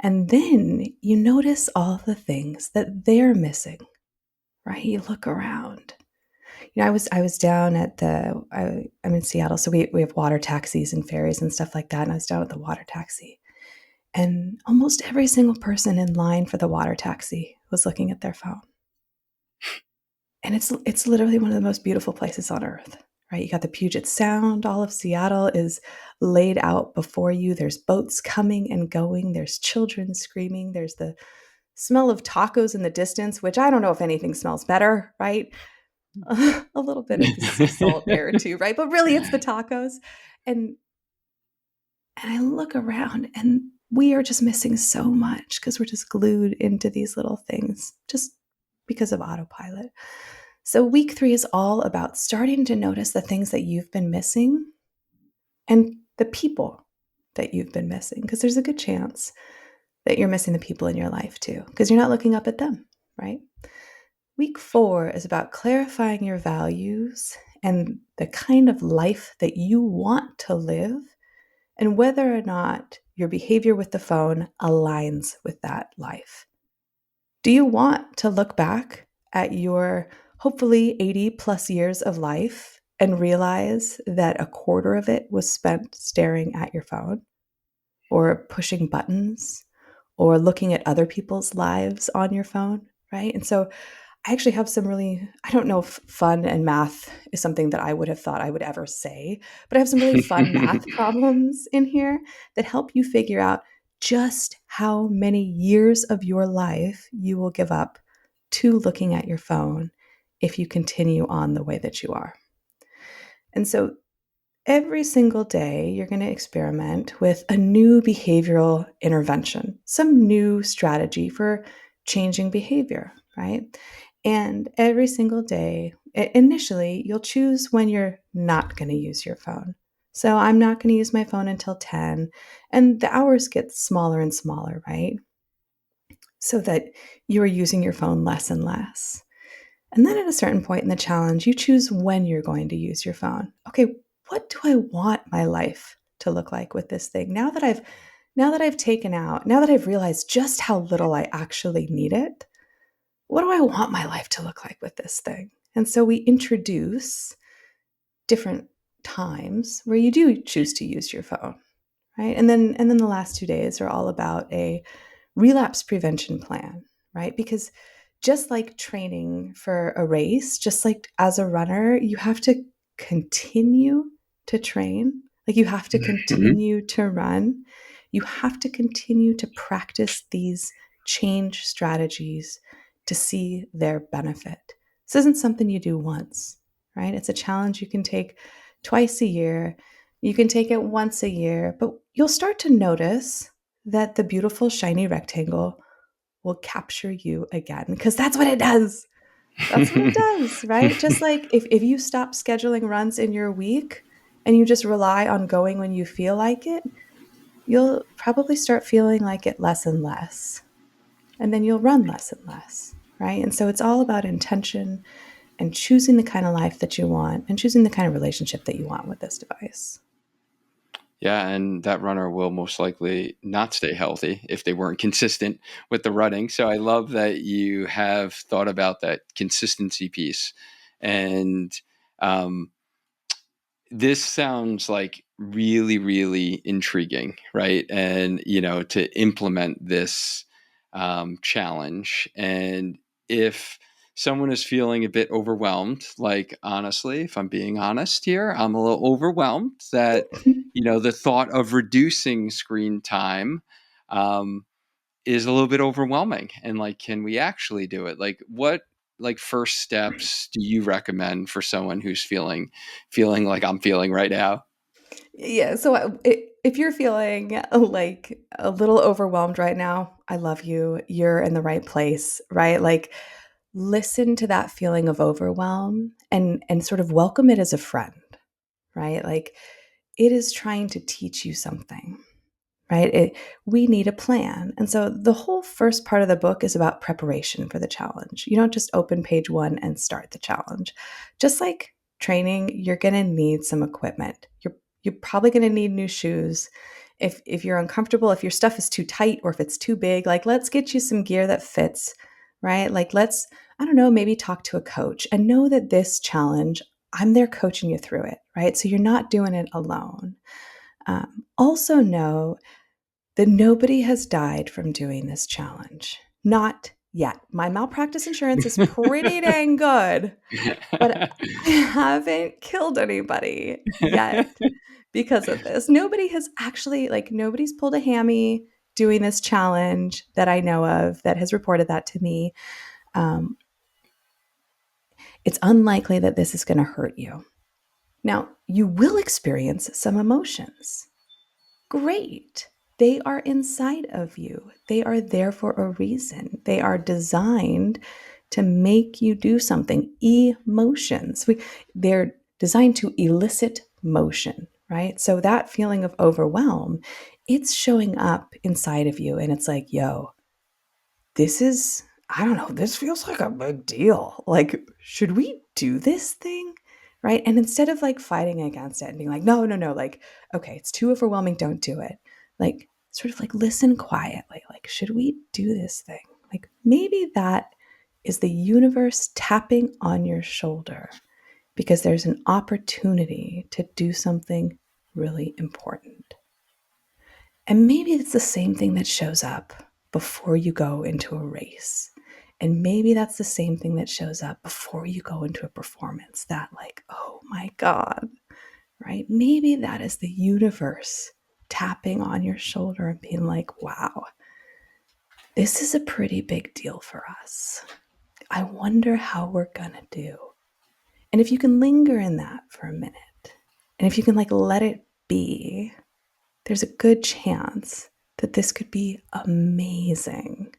And then you notice all the things that they're missing, right? You look around. I was down at I'm in Seattle, so we have water taxis and ferries and stuff like that. And I was down at the water taxi, and almost every single person in line for the water taxi was looking at their phone. And it's literally one of the most beautiful places on earth, right? You got the Puget Sound, all of Seattle is laid out before you. There's boats coming and going. There's children screaming. There's the smell of tacos in the distance, which I don't know if anything smells better, right? A little bit of the sea salt air too, right? But really it's the tacos. And I look around and we are just missing so much because we're just glued into these little things just because of autopilot. So week 3 is all about starting to notice the things that you've been missing and the people that you've been missing, because there's a good chance that you're missing the people in your life too, because you're not looking up at them, right? Week 4 is about clarifying your values and the kind of life that you want to live, and whether or not your behavior with the phone aligns with that life. Do you want to look back at your hopefully 80 plus years of life and realize that a quarter of it was spent staring at your phone or pushing buttons or looking at other people's lives on your phone, right? And so I actually have some really, I don't know if fun and math is something that I would have thought I would ever say, but I have some really fun math problems in here that help you figure out just how many years of your life you will give up to looking at your phone if you continue on the way that you are. And so every single day, you're going to experiment with a new behavioral intervention, some new strategy for changing behavior, right? And every single day, initially, you'll choose when you're not going to use your phone. So I'm not going to use my phone until 10, and the hours get smaller and smaller, right? So that you are using your phone less and less. And then at a certain point in the challenge, you choose when you're going to use your phone. Okay, what do I want my life to look like with this thing? Now that I've realized just how little I actually need it, what do I want my life to look like with this thing? And so we introduce different times where you do choose to use your phone, right? And then the last 2 days are all about a relapse prevention plan, right? Because just like training for a race, just like as a runner, you have to continue to train. Like you have to Mhm. continue to run. You have to continue to practice these change strategies to see their benefit. This isn't something you do once, right? It's a challenge you can take twice a year. You can take it once a year, but you'll start to notice that the beautiful shiny rectangle will capture you again, because that's what it does. That's what it does, right? Just like if you stop scheduling runs in your week and you just rely on going when you feel like it, you'll probably start feeling like it less and less. And then you'll run less and less, right? And so it's all about intention and choosing the kind of life that you want and choosing the kind of relationship that you want with this device. Yeah, and that runner will most likely not stay healthy if they weren't consistent with the running. So I love that you have thought about that consistency piece. And um, this sounds like really, really intriguing, right? And, to implement this challenge. And if someone is feeling a bit overwhelmed, like honestly, if I'm being honest here, I'm a little overwhelmed that, the thought of reducing screen time is a little bit overwhelming. And like, can we actually do it? Like, what like first steps do you recommend for someone who's feeling like I'm feeling right now? Yeah. So if you're feeling like a little overwhelmed right now, I love you. You're in the right place, right? Like listen to that feeling of overwhelm and sort of welcome it as a friend, right? Like it is trying to teach you something, right? We need a plan. And so the whole first part of the book is about preparation for the challenge. You don't just open page one and start the challenge. Just like training, you're going to need some equipment. You're probably going to need new shoes. If you're uncomfortable, if your stuff is too tight or if it's too big, like let's get you some gear that fits, right? Like let's, I don't know, maybe talk to a coach and know that this challenge, I'm there coaching you through it, right? So you're not doing it alone. Also know that nobody has died from doing this challenge. Not yet. My malpractice insurance is pretty dang good, but I haven't killed anybody yet because of this. Nobody has actually, like, nobody's pulled a hammy doing this challenge that I know of that has reported that to me. Um, it's unlikely that this is going to hurt you. Now, you will experience some emotions. Great. They are inside of you. They are there for a reason. They are designed to make you do something. Emotions. They're designed to elicit motion, right? So that feeling of overwhelm, it's showing up inside of you and it's like, yo, this is, I don't know, this feels like a big deal. Like, should we do this thing? Right. And instead of like fighting against it and being like, no, no, no, like, okay, it's too overwhelming, don't do it. Like, sort of like listen quietly. Like, should we do this thing? Like, maybe that is the universe tapping on your shoulder because there's an opportunity to do something really important. And maybe it's the same thing that shows up before you go into a race. And maybe that's the same thing that shows up before you go into a performance that, like, oh my God, right? Maybe that is the universe tapping on your shoulder and being like, wow, this is a pretty big deal for us. I wonder how we're going to do. And if you can linger in that for a minute, and if you can like let it be, there's a good chance that this could be amazing.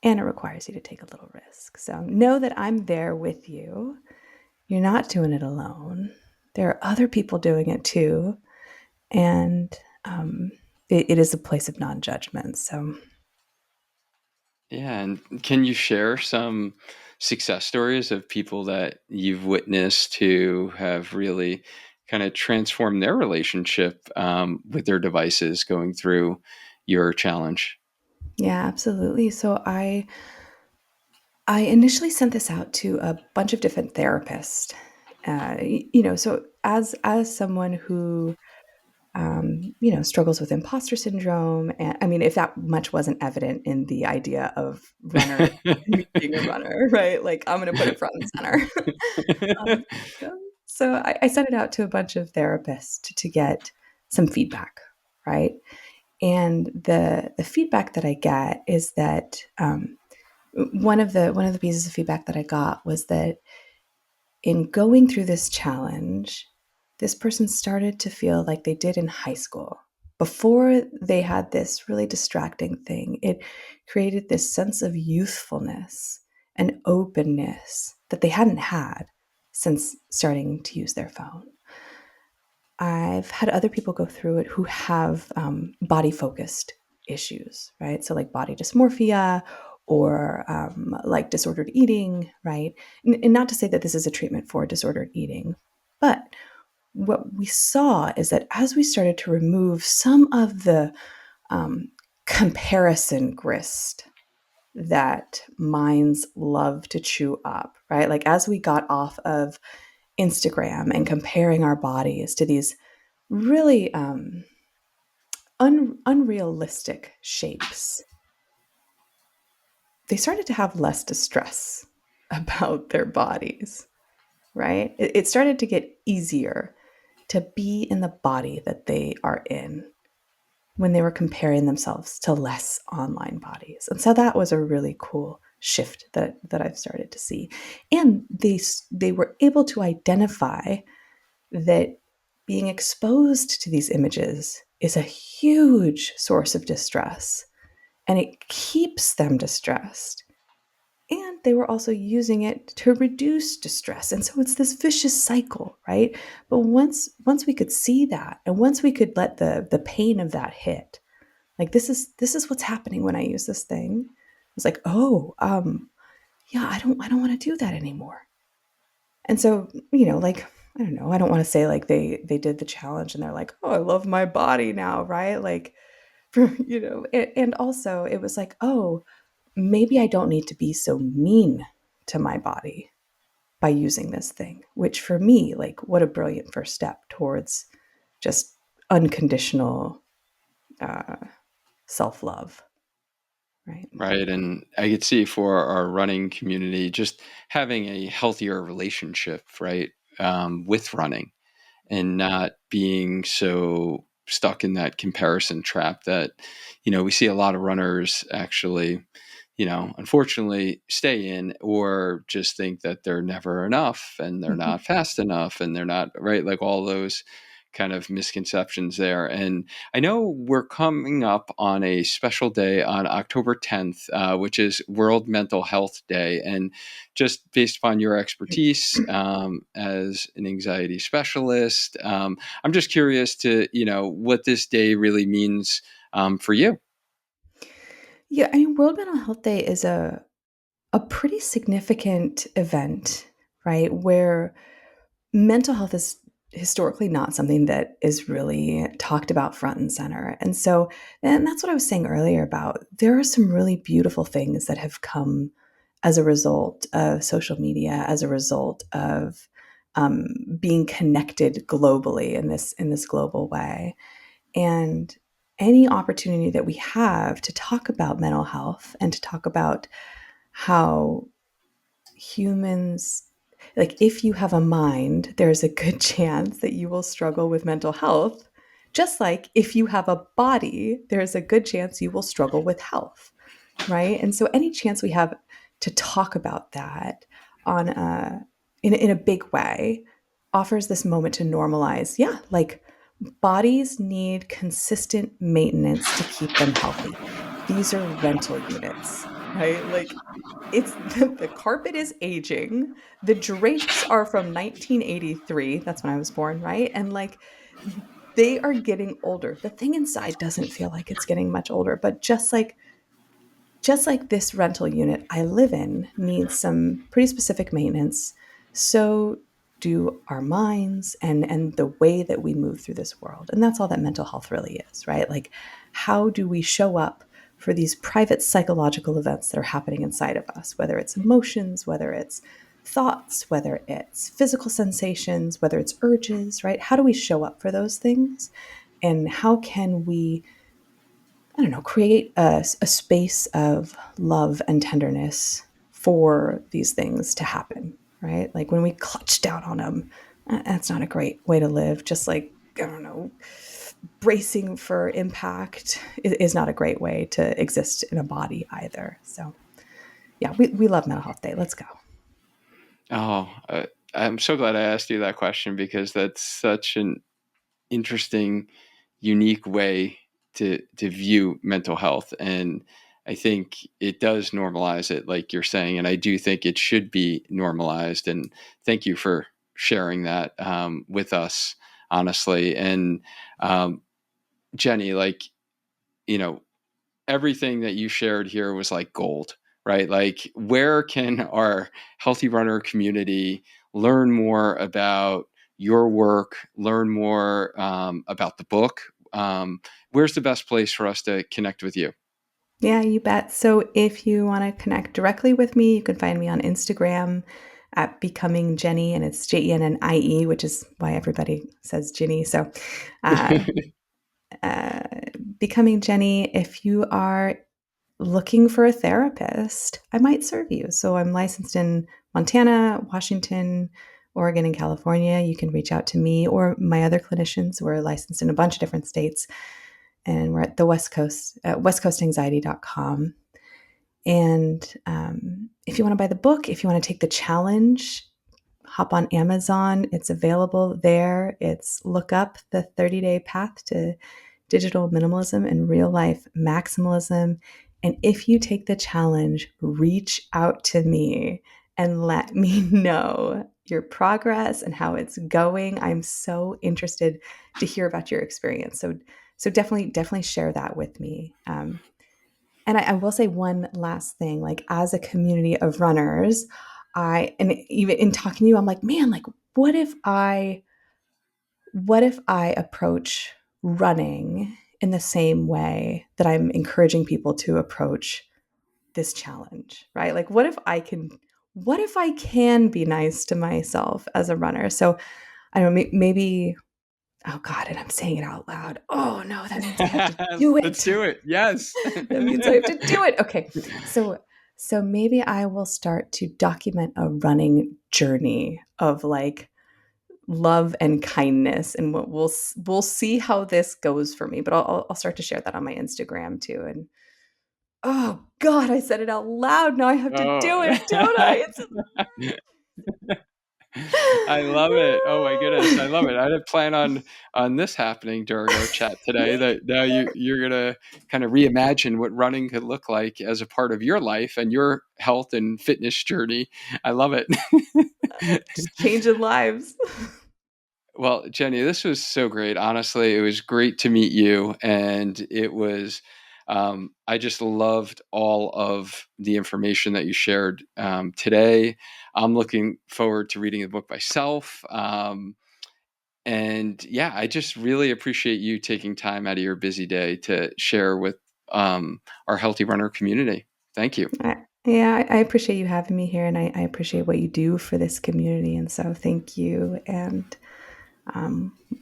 And it requires you to take a little risk. So know that I'm there with you. You're not doing it alone. There are other people doing it too. And it is a place of non judgment. So, Yeah, and can you share some success stories of people that you've witnessed who have really kind of transformed their relationship with their devices going through your challenge? yeah, absolutely. So, I initially sent this out to a bunch of different therapists. So as someone who struggles with imposter syndrome. And I mean, if that much wasn't evident in the idea of runner, me being a runner, right? Like, I'm going to put it front and center. um, yeah. So I sent it out to a bunch of therapists to get some feedback, right? And the feedback that I get is that one of the pieces of feedback that I got was that in going through this challenge, this person started to feel like they did in high school. Before they had this really distracting thing, it created this sense of youthfulness and openness that they hadn't had since starting to use their phone. I've had other people go through it who have body focused issues, right? So, like body dysmorphia or like disordered eating, right? And not to say that this is a treatment for disordered eating, but what we saw is that as we started to remove some of the um, comparison grist that minds love to chew up, right? Like as we got off of Instagram and comparing our bodies to these really unrealistic shapes, they started to have less distress about their bodies, right? It started to get easier to be in the body that they are in when they were comparing themselves to less online bodies. And so that was a really cool shift that I've started to see. And they were able to identify that being exposed to these images is a huge source of distress and it keeps them distressed. and they were also using it to reduce distress. And so it's this vicious cycle, right? But once we could see that, and once we could let the pain of that hit, like this is what's happening when I use this thing. It's like, oh, yeah, I don't want to do that anymore. And so, like, I don't know, I don't want to say like they did the challenge and they're like, oh, I love my body now, right? Like, and also it was like, oh, maybe I don't need to be so mean to my body by using this thing, which for me, like, what a brilliant first step towards just unconditional uh, self love, right? Right. And I could see for our running community, just having a healthier relationship, right, with running and not being so stuck in that comparison trap that, we see a lot of runners actually, unfortunately stay in or just think that they're never enough and they're not fast enough and they're not right, like all those kind of misconceptions there. And I know we're coming up on a special day on October 10th, which is World Mental Health Day. And just based upon your expertise as an anxiety specialist, I'm just curious to, what this day really means for you. Yeah, I mean, World Mental Health Day is a pretty significant event, right? Where mental health is historically not something that is really talked about front and center. And that's what I was saying earlier about there are some really beautiful things that have come as a result of social media, as a result of being connected globally in this global way. And any opportunity that we have to talk about mental health and to talk about how humans, like, if you have a mind, there's a good chance that you will struggle with mental health, just like if you have a body, there's a good chance you will struggle with health, right? And so any chance we have to talk about that on a in a big way offers this moment to normalize, yeah, like, bodies need consistent maintenance to keep them healthy. These are rental units, right? Like, it's the carpet is aging. The drapes are from 1983. That's when I was born, right? And like, they are getting older. The thing inside doesn't feel like it's getting much older, but just like this rental unit I live in needs some pretty specific maintenance, so do our minds and the way that we move through this world. And that's all that mental health really is, right? Like, how do we show up for these private psychological events that are happening inside of us, whether it's emotions, whether it's thoughts, whether it's physical sensations, whether it's urges, right? How do we show up for those things? And how can we, I don't know, create a space of love and tenderness for these things to happen, right? Like, when we clutch down on them, that's not a great way to live. Just like, I don't know, bracing for impact is not a great way to exist in a body either. So, yeah, we love Mental Health Day. Let's go. Oh, I'm so glad I asked you that question because that's such an interesting, unique way to view mental health, and I think it does normalize it, like you're saying, and I do think it should be normalized. And thank you for sharing that with us, honestly. And um, Jenny, like, you know, everything that you shared here was like gold, right? Like, where can our healthy runner community learn more about your work, learn more about the book? Where's the best place for us to connect with you? Yeah, you bet. So if you want to connect directly with me, you can find me on Instagram at Becoming Jennie, and it's Jennie, which is why everybody says Ginny. So, uh, uh, Becoming Jennie, if you are looking for a therapist, I might serve you. So I'm licensed in Montana, Washington, Oregon, and California. You can reach out to me or my other clinicians. We're licensed in a bunch of different states, and we're at the West Coast, westcoastanxiety.com. And if you want to buy the book, if you want to take the challenge, hop on Amazon. It's available there. It's look up the 30-day path to digital minimalism and real life maximalism. And if you take the challenge, reach out to me and let me know your progress and how it's going. I'm so interested to hear about your experience. So definitely share that with me. And I will say one last thing, like as a community of runners, and even in talking to you, I'm like, man, like what if I approach running in the same way that I'm encouraging people to approach this challenge, right? Like what if I can be nice to myself as a runner? So I don't know, maybe, oh God, and I'm saying it out loud. Oh no, that means I have to do Let's it. do it. Yes. That means I have to do it. Okay. So maybe I will start to document a running journey of like love and kindness, and we'll see how this goes for me. But I'll start to share that on my Instagram too. And oh God, I said it out loud. Now I have to Oh. do it, don't I? It's I love it. Oh my goodness, I love it. I didn't plan on this happening during our chat today. me. That now you're gonna kind of reimagine what running could look like as a part of your life and your health and fitness journey. I love it. Just changing lives. Well, Jenny, this was so great. Honestly, it was great to meet you, and it was. I just loved all of the information that you shared today. I'm looking forward to reading the book myself. And yeah, I just really appreciate you taking time out of your busy day to share with our Healthy Runner community. Thank you. Yeah, I appreciate you having me here, and I appreciate what you do for this community. And so, thank you, and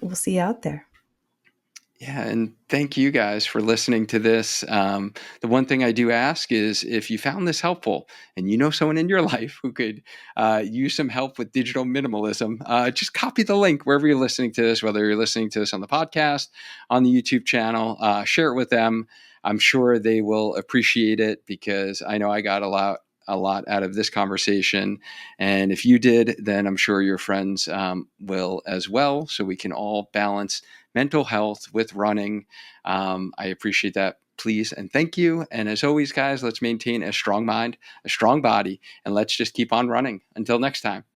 we'll see you out there. Yeah, and thank you guys for listening to this. The one thing I do ask is if you found this helpful and you know someone in your life who could use some help with digital minimalism, just copy the link wherever you're listening to this, whether you're listening to this on the podcast, on the YouTube channel, share it with them. I'm sure they will appreciate it because I know I got a lot out of this conversation. And if you did, then I'm sure your friends will as well. So we can all balance mental health with running. I appreciate that. Please and thank you. And as always, guys, let's maintain a strong mind, a strong body, and let's just keep on running. Until next time.